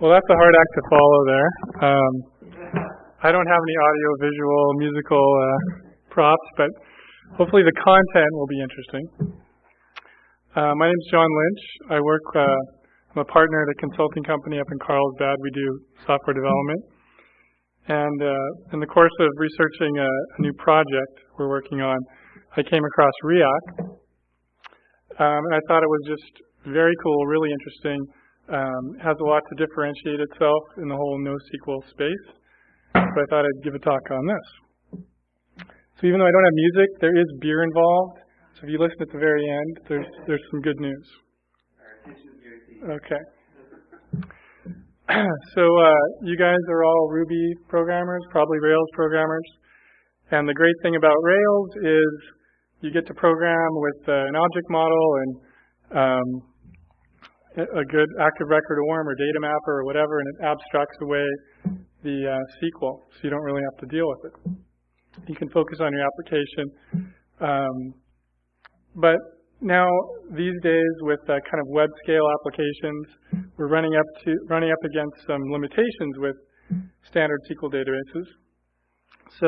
Well, that's a hard act to follow there. I don't have any audio, visual, musical props, but hopefully the content will be interesting. My name is John Lynch. I'm a partner at a consulting company up in Carlsbad. We do software development. And in the course of researching a new project we're working on, I came across Riak. And I thought it was just very cool, really interesting. Has a lot to differentiate itself in the whole NoSQL space. So I thought I'd give a talk on this. So even though I don't have music, there is beer involved. So if you listen at the very end, there's some good news. Okay. So you guys are all Ruby programmers, probably Rails programmers. And the great thing about Rails is you get to program with an object model and a good active record ORM or data mapper or whatever, and it abstracts away the SQL, so you don't really have to deal with it. You can focus on your application. But now, these days, with kind of web scale applications, we're running up against some limitations with standard SQL databases. So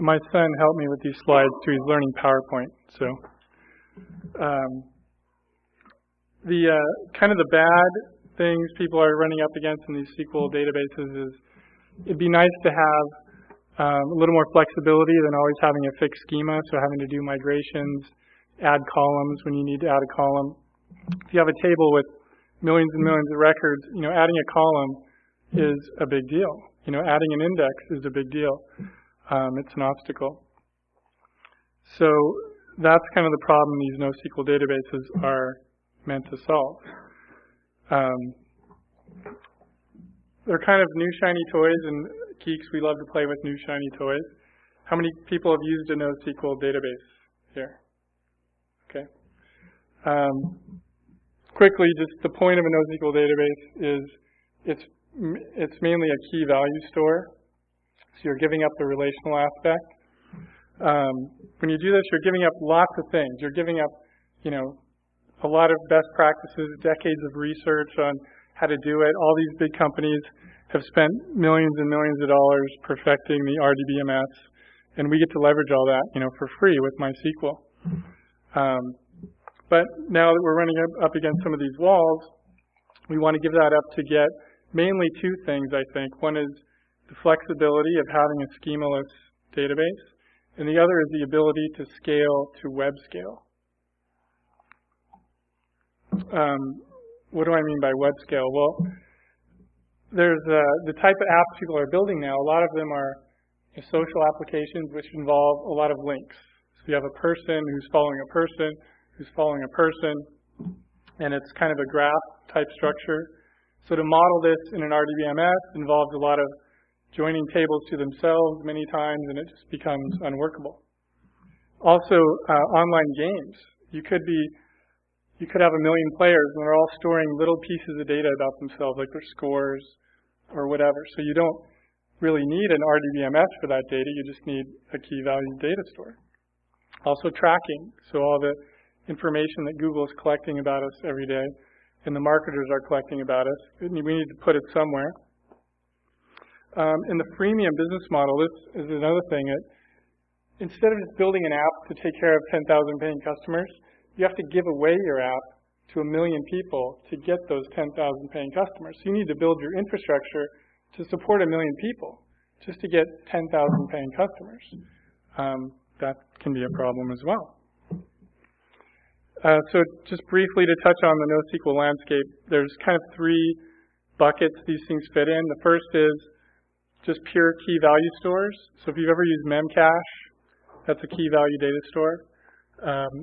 my son helped me with these slides too. He's learning PowerPoint. So the kind of the bad things people are running up against in these SQL databases is it'd be nice to have a little more flexibility than always having a fixed schema, so having to do migrations, add columns when you need to add a column. If you have a table with millions and millions of records, adding a column is a big deal. Adding an index is a big deal. It's an obstacle. So that's kind of the problem these NoSQL databases are meant to solve. They're kind of new shiny toys, and geeks, we love to play with new shiny toys. How many people have used a NoSQL database here? Okay. Quickly, just the point of a NoSQL database is it's mainly a key value store. So you're giving up the relational aspect. When you do this, you're giving up lots of things. You're giving up, a lot of best practices, decades of research on how to do it. All these big companies have spent millions and millions of dollars perfecting the RDBMS, and we get to leverage all that, for free with MySQL. But now that we're running up against some of these walls, we want to give that up to get mainly two things, I think. One is the flexibility of having a schemaless database, and the other is the ability to scale to web scale. What do I mean by web scale? Well, there's the type of apps people are building now. A lot of them are social applications which involve a lot of links. So you have a person who's following a person, who's following a person, and it's kind of a graph type structure. So to model this in an RDBMS involves a lot of joining tables to themselves many times, and it just becomes unworkable. Also, online games. You could have 1 million players, and they're all storing little pieces of data about themselves, like their scores or whatever. So you don't really need an RDBMS for that data. You just need a key value data store. Also tracking. So all the information that Google is collecting about us every day and the marketers are collecting about us, we need to put it somewhere. In the freemium business model, this is another thing. Instead of just building an app to take care of 10,000 paying customers, you have to give away your app to 1 million people to get those 10,000 paying customers. So you need to build your infrastructure to support 1 million people just to get 10,000 paying customers. That can be a problem as well. So just briefly to touch on the NoSQL landscape, there's kind of 3 buckets these things fit in. The first is just pure key value stores. So if you've ever used Memcache, that's a key value data store.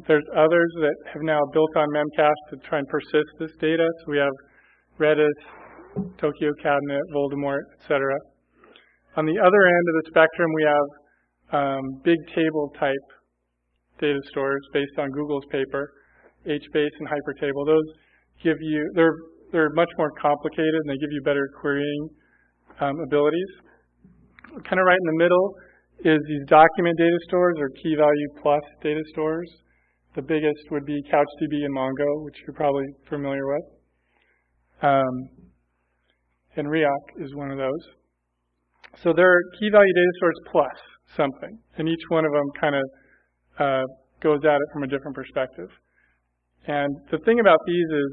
There's others that have now built on Memcache to try and persist this data. So we have Redis, Tokyo Cabinet, Voldemort, etc. On the other end of the spectrum, we have big table type data stores based on Google's paper, HBase and Hypertable. Those give you, they're much more complicated and they give you better querying abilities. Kind of right in the middle is these document data stores or key value plus data stores. The biggest would be CouchDB and Mongo, which you're probably familiar with. And Reocc is one of those. So there are key value data stores plus something, and each one of them kind of goes at it from a different perspective. And the thing about these is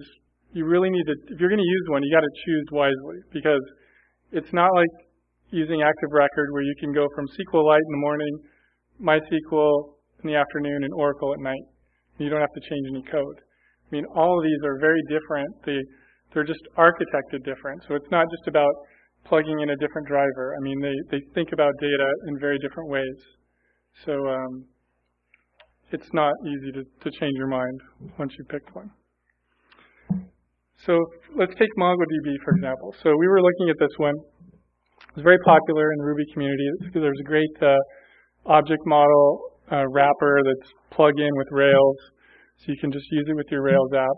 you really need to, if you're going to use one, you got to choose wisely, because it's not like using Active Record where you can go from SQLite in the morning, MySQL in the afternoon, and Oracle at night. You don't have to change any code. I mean, all of these are very different. They're just architected different. So it's not just about plugging in a different driver. I mean, they think about data in very different ways. So it's not easy to change your mind once you picked one. So let's take MongoDB, for example. So we were looking at this one. It was very popular in the Ruby community because there's a great object model wrapper that's plugged in with Rails. So you can just use it with your Rails app.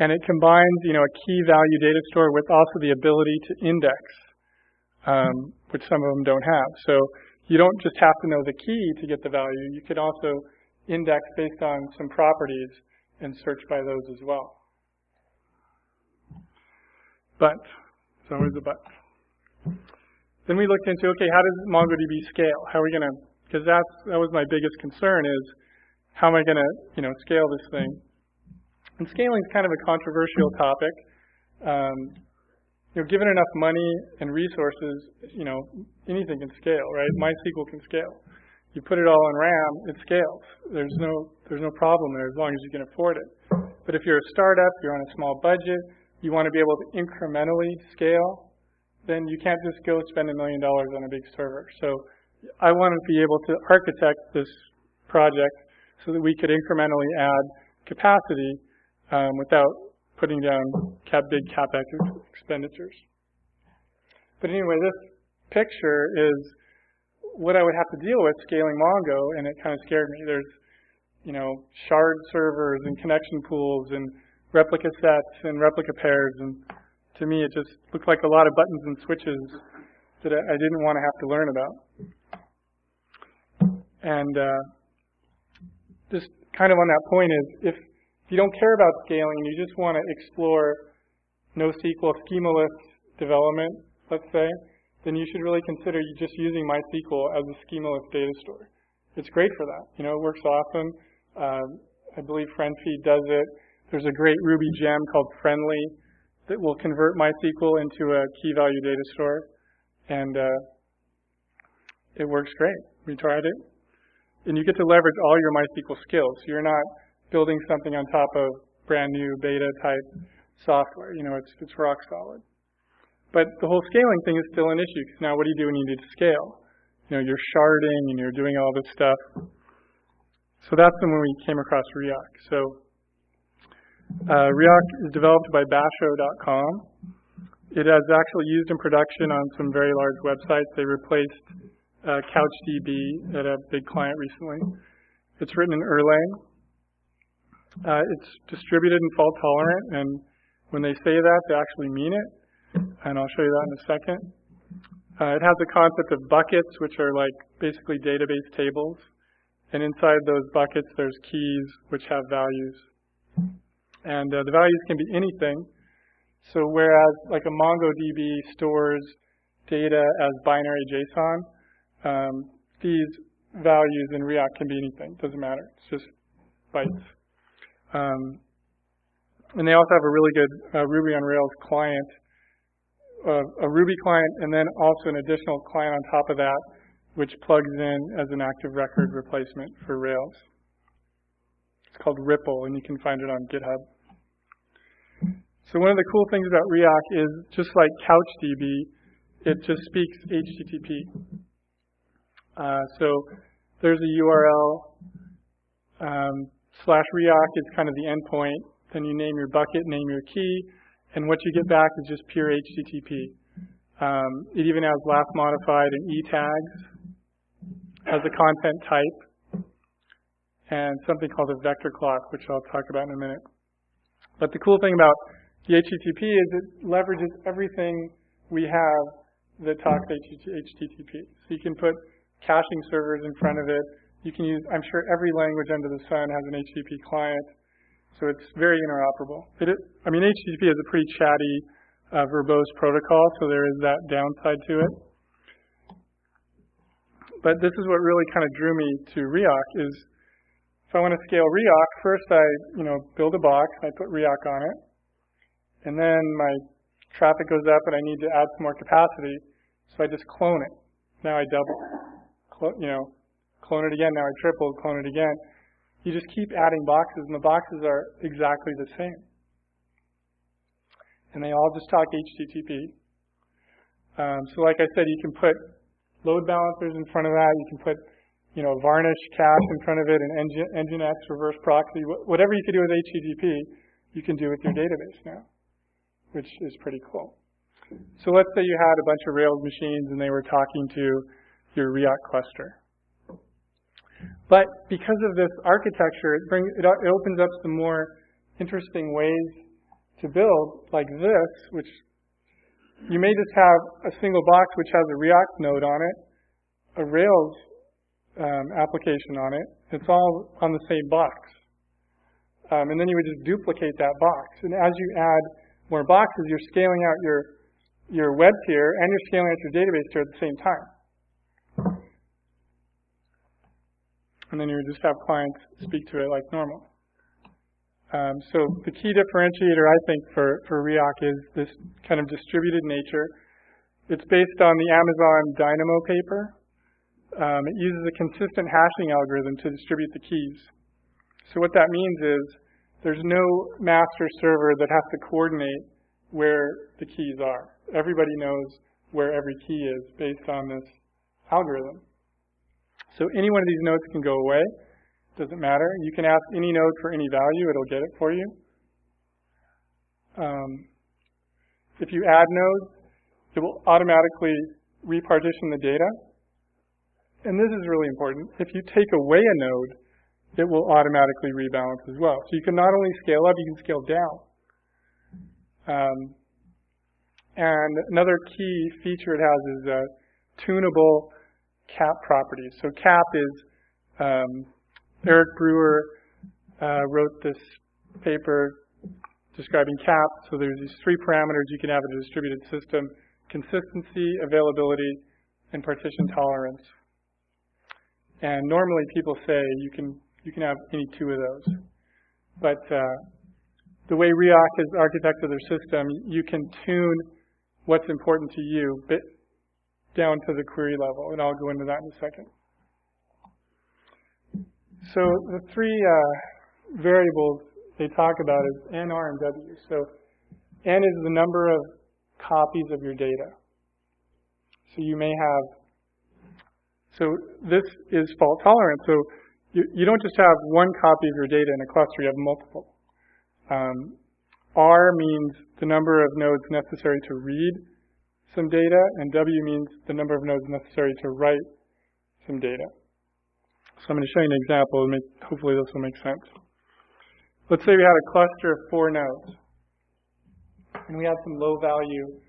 And it combines, a key value data store with also the ability to index, which some of them don't have. So you don't just have to know the key to get the value. You could also index based on some properties and search by those as well. But, there's always a but. Then we looked into, okay, how does MongoDB scale? How are we going to, because that was my biggest concern is, how am I going to, scale this thing? And scaling is kind of a controversial topic. Given enough money and resources, anything can scale, right? MySQL can scale. You put it all on RAM, it scales. There's no problem there as long as you can afford it. But if you're a startup, you're on a small budget, you want to be able to incrementally scale, then you can't just go spend $1 million on a big server. So I want to be able to architect this project so that we could incrementally add capacity without putting down big CapEx expenditures. But anyway, this picture is what I would have to deal with scaling Mongo, and it kind of scared me. There's, shard servers and connection pools and replica sets and replica pairs, and to me it just looked like a lot of buttons and switches that I didn't want to have to learn about. And just kind of on that point is, if you don't care about scaling and you just want to explore NoSQL schemaless development, let's say, then you should really consider just using MySQL as a schemaless data store. It's great for that. It works awesome. I believe FriendFeed does it. There's a great Ruby gem called Friendly that will convert MySQL into a key value data store. And it works great. We tried it. And you get to leverage all your MySQL skills. So you're not building something on top of brand new beta type software. It's rock solid. But the whole scaling thing is still an issue, because now what do you do when you need to scale? You're sharding and you're doing all this stuff. So that's when we came across Riak. So Riak is developed by basho.com. It is actually used in production on some very large websites. They replaced CouchDB at a big client recently. It's written in Erlang. It's distributed and fault tolerant, and when they say that, they actually mean it. And I'll show you that in a second. It has the concept of buckets, which are like basically database tables. And inside those buckets, there's keys which have values. And the values can be anything. So whereas like a MongoDB stores data as binary JSON, these values in Riak can be anything. Doesn't matter. It's just bytes. And they also have a really good Ruby on Rails client, a Ruby client, and then also an additional client on top of that, which plugs in as an active record replacement for Rails. It's called Ripple, and you can find it on GitHub. So one of the cool things about Reocc is, just like CouchDB, it just speaks HTTP. So there's a URL, /Reocc is kind of the endpoint. Then you name your bucket, name your key, and what you get back is just pure HTTP. It even has last modified and e-tags as a content type, and something called a vector clock, which I'll talk about in a minute. But the cool thing about the HTTP is it leverages everything we have that talks HTTP. So you can put caching servers in front of it. You can use, I'm sure every language under the sun has an HTTP client. So it's very interoperable. HTTP is a pretty chatty, verbose protocol, so there is that downside to it. But this is what really kind of drew me to Reocc is if I want to scale Reocc, first I build a box, I put Reocc on it, and then my traffic goes up and I need to add some more capacity, so I just clone it. Now I double, clone it again, now I triple, clone it again. You just keep adding boxes, and the boxes are exactly the same. And they all just talk HTTP. So like I said, you can put load balancers in front of that. You can put, varnish cache in front of it, and Nginx reverse proxy. Whatever you can do with HTTP, you can do with your database now, which is pretty cool. So let's say you had a bunch of Rails machines and they were talking to your Reocc cluster. But because of this architecture, it opens up some more interesting ways to build, like this, which you may just have a single box which has a Reocc node on it, a Rails application on it. It's all on the same box. And then you would just duplicate that box. And as you add more boxes, you're scaling out your web tier and you're scaling out your database tier at the same time. And then you would just have clients speak to it like normal. So the key differentiator, I think, for Reocc is this kind of distributed nature. It's based on the Amazon Dynamo paper. It uses a consistent hashing algorithm to distribute the keys. So what that means is there's no master server that has to coordinate where the keys are. Everybody knows where every key is based on this algorithm. So any one of these nodes can go away. Doesn't matter. You can ask any node for any value. It'll get it for you. If you add nodes, it will automatically repartition the data. And this is really important. If you take away a node, it will automatically rebalance as well. So you can not only scale up, you can scale down. And another key feature it has is Tunable Cap Properties. So cap is, Eric Brewer wrote this paper describing cap. So there's these three parameters you can have in a distributed system: consistency, availability, and partition tolerance. And normally people say you can have any two of those. But the way Reocc has architected their system, you can tune what's important to you down to the query level, and I'll go into that in a second. So the three variables they talk about is N, R, and W. So N is the number of copies of your data. So you may have, so this is fault tolerant. So you don't just have one copy of your data in a cluster, you have multiple. R means the number of nodes necessary to read some data, and W means the number of nodes necessary to write some data. So I'm going to show you an example, and hopefully this will make sense. Let's say we had a cluster of 4 nodes, and we had some low-value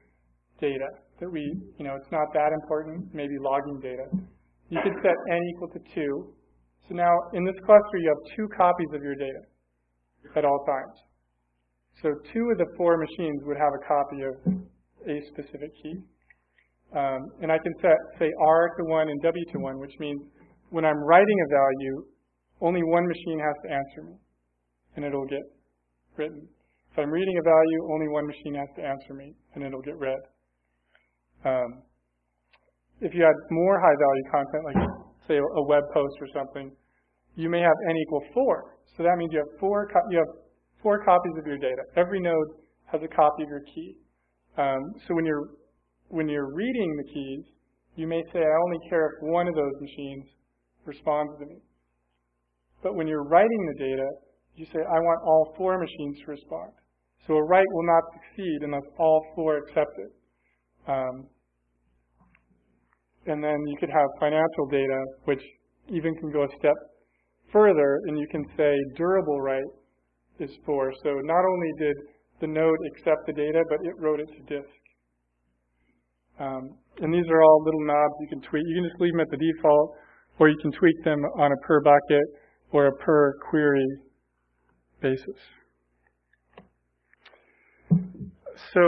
data that it's not that important, maybe logging data. You could set N equal to 2. So now, in this cluster, you have 2 copies of your data at all times. So 2 of the 4 machines would have a copy of a specific key. And I can set, say, R to 1 and W to 1, which means when I'm writing a value, only one machine has to answer me, and it'll get written. If I'm reading a value, only one machine has to answer me, and it'll get read. If you had more high-value content, like, say, a web post or something, you may have N equal 4. So that means you have 4 copies of your data. Every node has a copy of your key. So when you're reading the keys, you may say, I only care if one of those machines responds to me. But when you're writing the data, you say, I want all 4 machines to respond. So a write will not succeed unless all 4 accept it. And then you could have financial data, which even can go a step further, and you can say durable write is 4. So not only did the node accept the data, but it wrote it to disk. And these are all little knobs you can tweak. You can just leave them at the default, or you can tweak them on a per bucket or a per query basis. So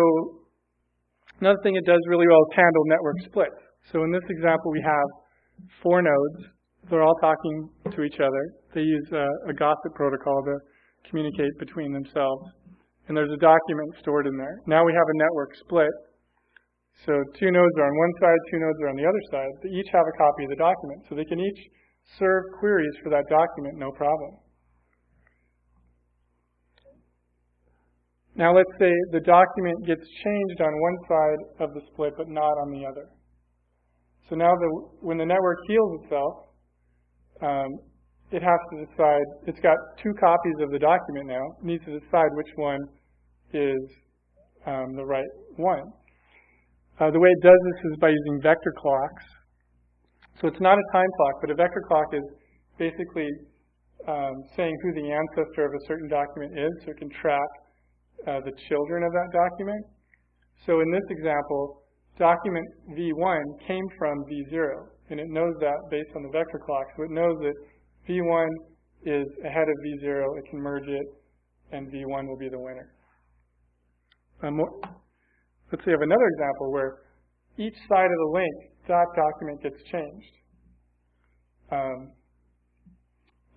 another thing it does really well is handle network splits. So in this example, we have 4 nodes. They're all talking to each other. They use a gossip protocol to communicate between themselves. And there's a document stored in there. Now we have a network split. So 2 nodes are on one side, 2 nodes are on the other side. They each have a copy of the document. So they can each serve queries for that document, no problem. Now let's say the document gets changed on one side of the split, but not on the other. So now when the network heals itself, it has to decide, it's got 2 copies of the document now, it needs to decide which one is the right one. The way it does this is by using vector clocks. So it's not a time clock, but a vector clock is basically saying who the ancestor of a certain document is, so it can track the children of that document. So in this example, document V1 came from V0, and it knows that based on the vector clock. So it knows that V1 is ahead of V0, it can merge it, and V1 will be the winner. Let's say I have another example where each side of the link, that document gets changed.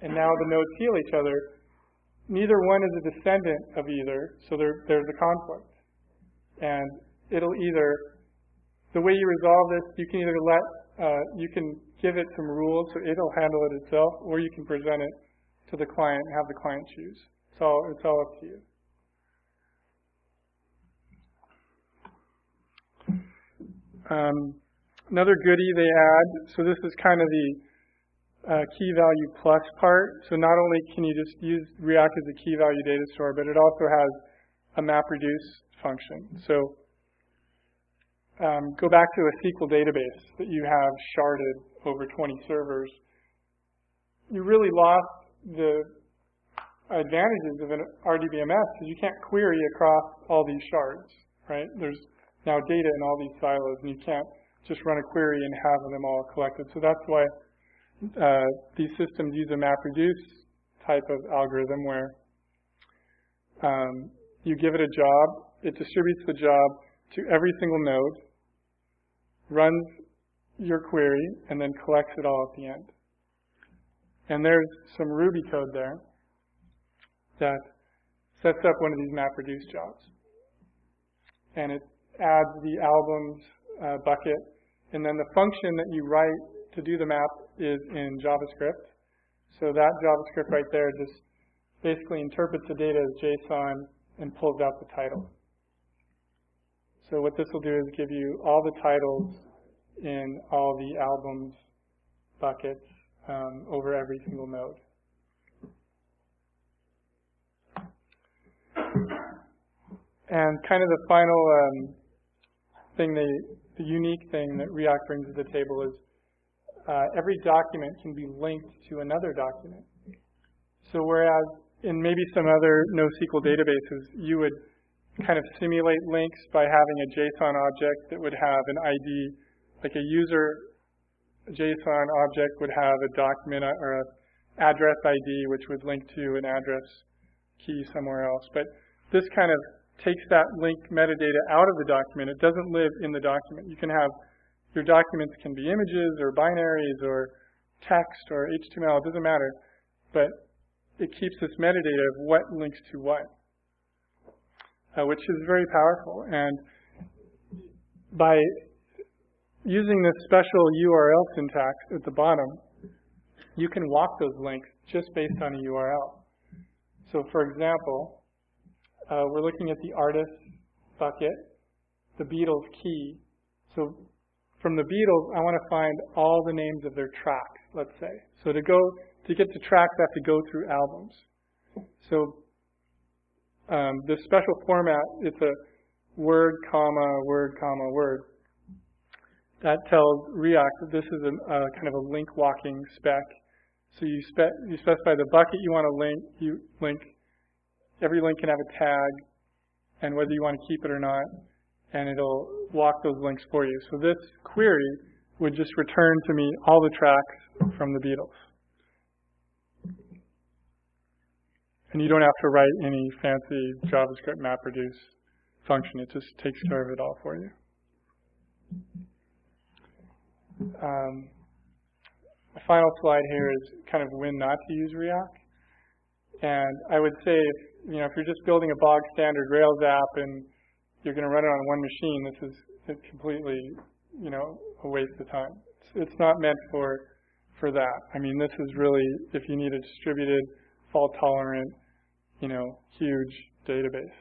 And now the nodes heal each other. Neither one is a descendant of either, so there's a conflict. And it'll either, the way you resolve this, you can either you can give it some rules so it'll handle it itself, or you can present it to the client and have the client choose. It's all up to you. Another goodie they add, so this is kind of the key value plus part. So not only can you just use Reocc as a key value data store, but it also has a MapReduce function. So go back to a SQL database that you have sharded over 20 servers. You really lost the advantages of an RDBMS because you can't query across all these shards, right? There's now data in all these silos, and you can't just run a query and have them all collected. So that's why these systems use a MapReduce type of algorithm where you give it a job, it distributes the job to every single node, runs your query, and then collects it all at the end. And there's some Ruby code there that sets up one of these MapReduce jobs. And it adds the albums bucket, and then the function that you write to do the map is in JavaScript. So that JavaScript right there just basically interprets the data as JSON and pulls out the title. So what this will do is give you all the titles in all the albums buckets over every single node. And kind of the final thing, the unique thing that Reocc brings to the table is every document can be linked to another document. So whereas in maybe some other NoSQL databases, you would kind of simulate links by having a JSON object that would have an ID, like a user JSON object would have a document or an address ID, which would link to an address key somewhere else. But this kind of takes that link metadata out of the document. It doesn't live in the document. You can have, your documents can be images or binaries or text or HTML, it doesn't matter. But it keeps this metadata of what links to what, which is very powerful. And by using this special URL syntax at the bottom, you can walk those links just based on a URL. So for example, we're looking at the artist bucket, the Beatles key. So from the Beatles, I want to find all the names of their tracks, let's say. So to get to tracks, I have to go through albums. So this special format, it's a word, comma, word, comma, word. That tells Reocc that this is a kind of a link walking spec. So you specify the bucket you want to link. You link. Every link can have a tag, and whether you want to keep it or not, and it'll walk those links for you. So this query would just return to me all the tracks from the Beatles. And you don't have to write any fancy JavaScript MapReduce function. It just takes care of it all for you. The final slide here is kind of when not to use Reocc. And I would say, if you're just building a bog standard Rails app and you're going to run it on one machine, this is completely, a waste of time. It's not meant for that. I mean, this is really if you need a distributed, fault-tolerant, huge database.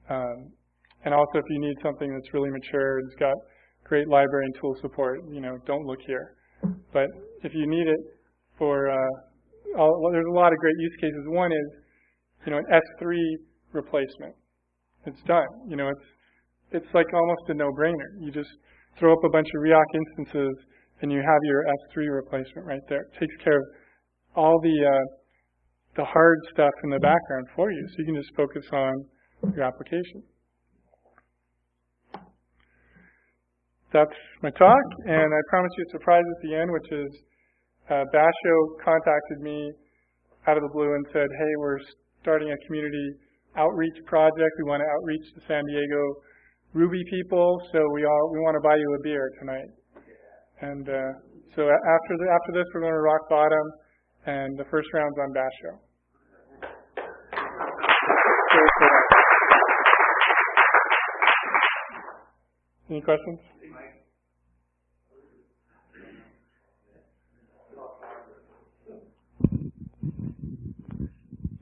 And also if you need something that's really mature and it's got great library and tool support, don't look here. But if you need it for, there's a lot of great use cases. One is, an S3 replacement. It's done. It's like almost a no-brainer. You just throw up a bunch of Reocc instances and you have your S3 replacement right there. It takes care of all the hard stuff in the background for you, so you can just focus on your application. That's my talk, and I promise you a surprise at the end, which is Basho contacted me out of the blue and said, hey, we're starting a community outreach project. We want to outreach to San Diego Ruby people, so we want to buy you a beer tonight. And so after this, we're going to rock bottom, and the first round's on Basho. Any questions?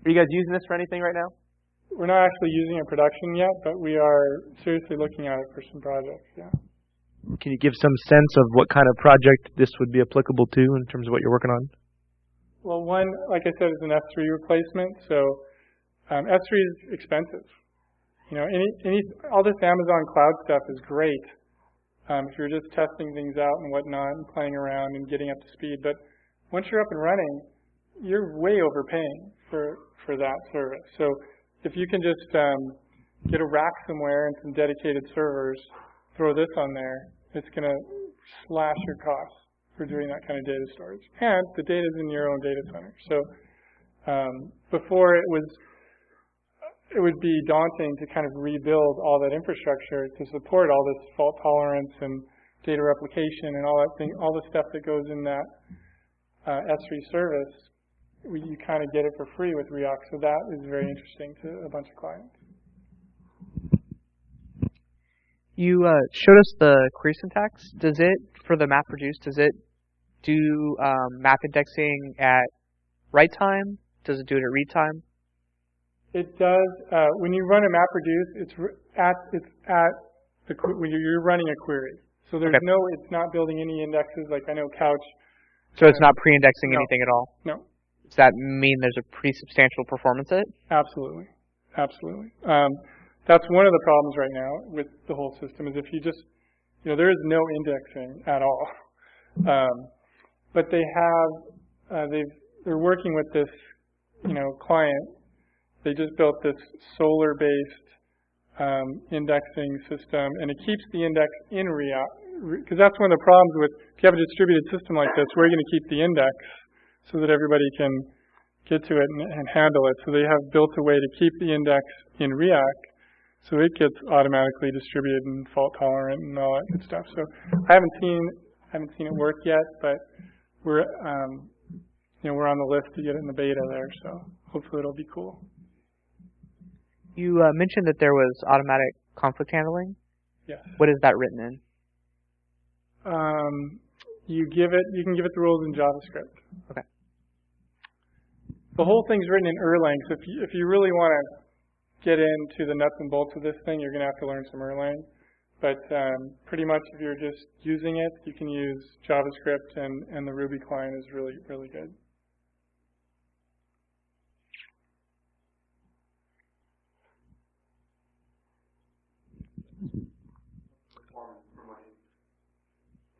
Are you guys using this for anything right now? We're not actually using it in production yet, but we are seriously looking at it for some projects, yeah. Can you give some sense of what kind of project this would be applicable to in terms of what you're working on? Well, one, like I said, is an S3 replacement. So S3 is expensive. All this Amazon cloud stuff is great if you're just testing things out and whatnot and playing around and getting up to speed. But once you're up and running, you're way overpaying for that service. So if you can just get a rack somewhere and some dedicated servers, throw this on there, it's going to slash your costs for doing that kind of data storage. And the data is in your own data center. So before it would be daunting to kind of rebuild all that infrastructure to support all this fault tolerance and data replication and all the stuff that goes in that S3 service. You kind of get it for free with Reocc, so that is very interesting to a bunch of clients. You showed us the query syntax. Does it, for the MapReduce, does it do map indexing at write time? Does it do it at read time? It does. When you run a MapReduce, when you're running a query. So there's it's not building any indexes like I know Couch. So it's not pre-indexing anything at all? No. Does that mean there's a pretty substantial performance hit? Absolutely. Absolutely. That's one of the problems right now with the whole system is if you just, there is no indexing at all. But they have, they're working with this, client. They just built this Solr-based indexing system, and it keeps the index in Reocc. Because that's one of the problems with, if you have a distributed system like this, where are you going to keep the index so that everybody can get to it and handle it? So they have built a way to keep the index in Reocc, so it gets automatically distributed and fault tolerant and all that good stuff. So I haven't seen it work yet, but we're we're on the list to get it in the beta there. So hopefully it'll be cool. You mentioned that there was automatic conflict handling. Yes. What is that written in? You can give it the rules in JavaScript. Okay. The whole thing's written in Erlang. So if you really want to get into the nuts and bolts of this thing, you're going to have to learn some Erlang. But pretty much if you're just using it, you can use JavaScript, and the Ruby client is really, really good.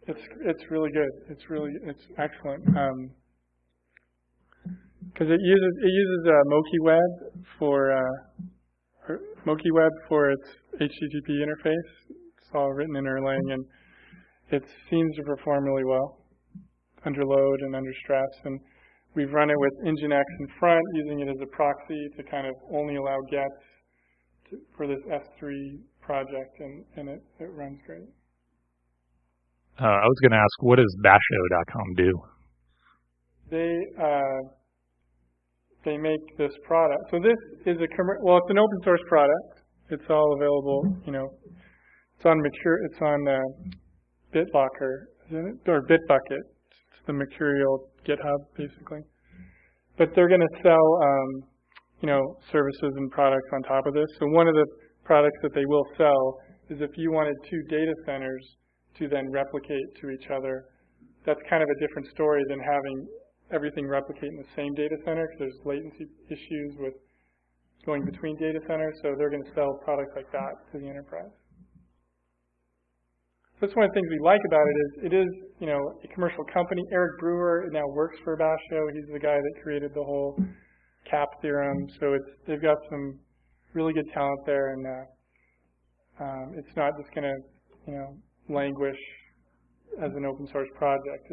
It's really good. It's excellent. Because it uses Mongodb for its HTTP interface. It's all written in Erlang, and it seems to perform really well under load and under stress. And We've run it with Nginx in front, using it as a proxy to kind of only allow gets for this S3 project, and it runs great. I was going to ask, what does basho.com do? They make this product. So this is it's an open source product. It's all available, it's on BitLocker, isn't it? Or Bitbucket. It's the Mercurial GitHub, basically. But they're going to sell, services and products on top of this. So one of the products that they will sell is if you wanted two data centers to then replicate to each other, that's kind of a different story than having everything replicate in the same data center, because there's latency issues with going between data centers. So they're going to sell products like that to the enterprise. So that's one of the things we like about it is a commercial company. Eric Brewer now works for Basho. He's the guy that created the whole cap theorem. So they've got some really good talent there, and it's not just going to languish as an open source project.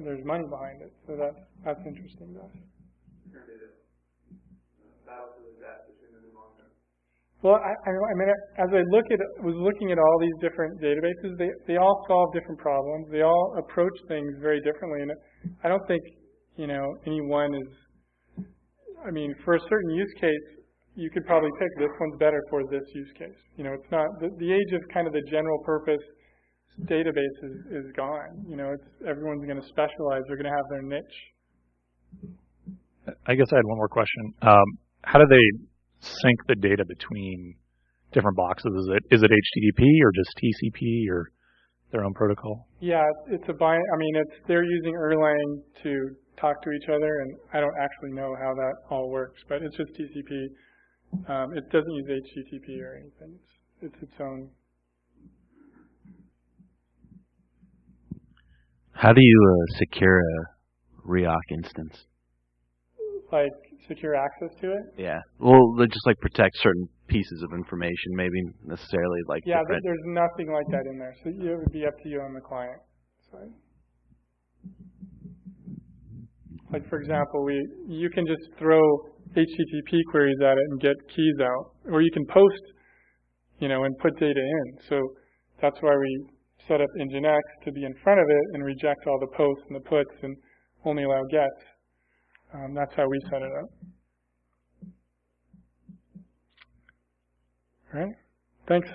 There's money behind it, so that's interesting to us. Well, I mean, as I was looking at all these different databases, they all solve different problems. They all approach things very differently, and I don't think any one is. I mean, for a certain use case, you could probably pick this one's better for this use case. It's not the age of kind of the general purpose database is gone. Everyone's going to specialize. They're going to have their niche. I guess I had one more question. How do they sync the data between different boxes? Is it HTTP or just TCP or their own protocol? Yeah, it's they're using Erlang to talk to each other, and I don't actually know how that all works, but it's just TCP. It doesn't use HTTP or anything. It's its own. How do you secure a Reocc instance? Like secure access to it? Yeah. Well, they just protect certain pieces of information, maybe necessarily there's nothing like that in there. So it would be up to you on the client side. Like for example, you can just throw HTTP queries at it and get keys out, or you can post, and put data in. So that's why we set up Nginx to be in front of it and reject all the posts and the puts and only allow gets. That's how we set it up. All right. Thanks.